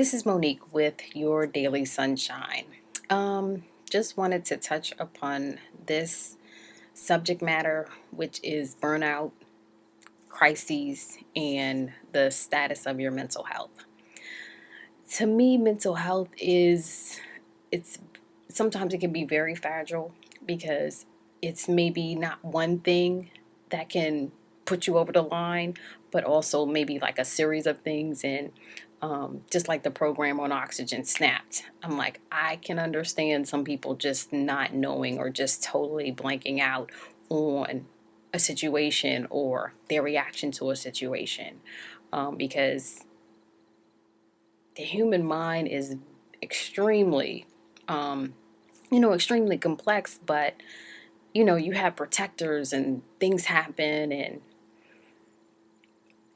This is Monique with your Daily Sunshine. Just wanted to touch upon this subject matter, which is burnout, crises, and the status of your mental health. To me, mental health it's sometimes it can be very fragile because it's maybe not one thing that can put you over the line, but also maybe like a series of things. And just like the program on oxygen snapped, I'm like, I can understand some people just not knowing or just totally blanking out on a situation or their reaction to a situation, because the human mind is extremely um, extremely complex. But you have protectors and things happen, and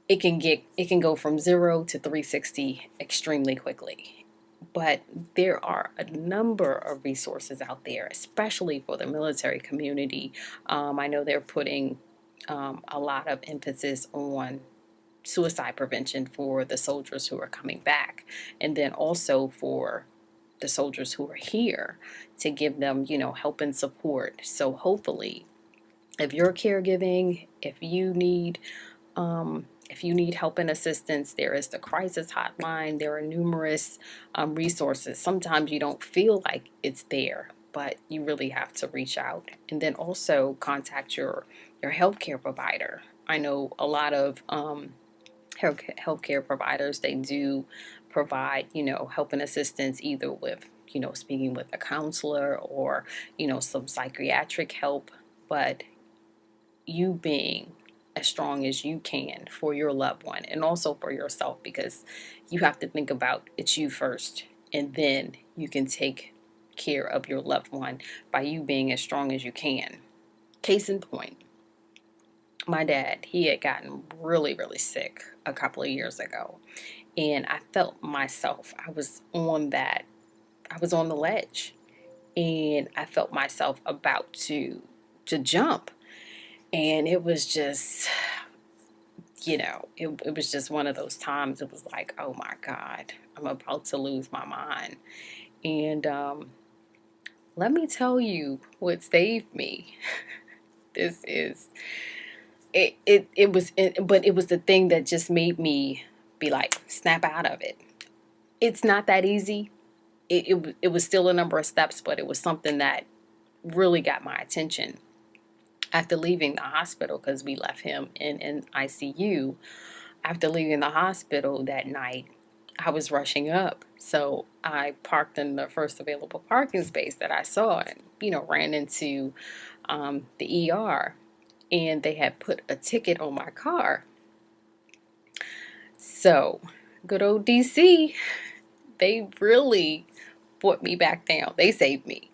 it can go from 0 to 360 extremely quickly. But there are a number of resources out there, especially for the military community. I know they're putting a lot of emphasis on suicide prevention for the soldiers who are coming back, and then also for the soldiers who are here, to give them help and support. So hopefully, if you're caregiving, if you need help and assistance, there is the crisis hotline. There are numerous resources. Sometimes you don't feel like it's there, but you really have to reach out. And then also contact your healthcare provider. I know a lot of healthcare providers, they do provide help and assistance, either with speaking with a counselor or some psychiatric help. But you being as strong as you can for your loved one and also for yourself, because you have to think about it's you first, and then you can take care of your loved one by you being as strong as you can. Case in point, my dad, he had gotten really, really sick a couple of years ago, and I felt myself. I was on the ledge, and I felt myself about to jump. And it was just, it was just one of those times. It was like, oh my God, I'm about to lose my mind. And let me tell you what saved me. This is but it was the thing that just made me be like, snap out of it. It's not that easy. It was still a number of steps, but it was something that really got my attention. After leaving the hospital, because we left him in ICU, after leaving the hospital that night, I was rushing up. So I parked in the first available parking space that I saw, and, ran into the ER, and they had put a ticket on my car. So good old DC, they really brought me back down. They saved me.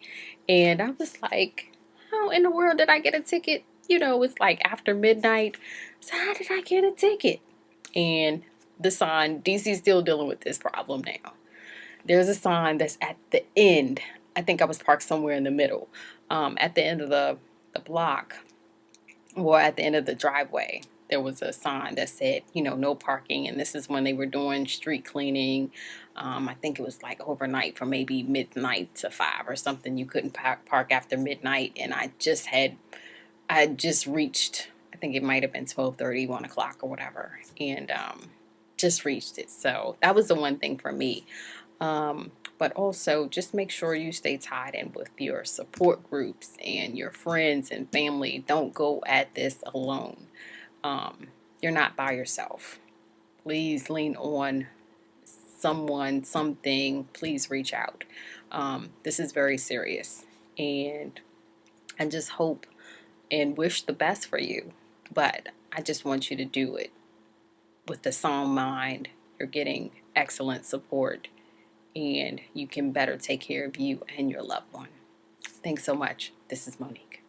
And I was like, how in the world did I get a ticket? It's like after midnight. So how did I get a ticket? And the sign, DC's still dealing with this problem now. There's a sign that's at the end. I think I was parked somewhere in the middle, at the end of the block, or at the end of the driveway. There was a sign that said, no parking. And this is when they were doing street cleaning. I think it was like overnight, from maybe midnight to 5 or something. You couldn't park after midnight. And I just reached, I think it might have been 12:30, 1 o'clock or whatever. And just reached it. So that was the one thing for me. But also just make sure you stay tied in with your support groups and your friends and family. Don't go at this alone. You're not by yourself. Please lean on someone, something. Please reach out. This is very serious, and I just hope and wish the best for you. But I just want you to do it with a sound mind. You're getting excellent support, and you can better take care of you and your loved one. Thanks so much. This is Monique.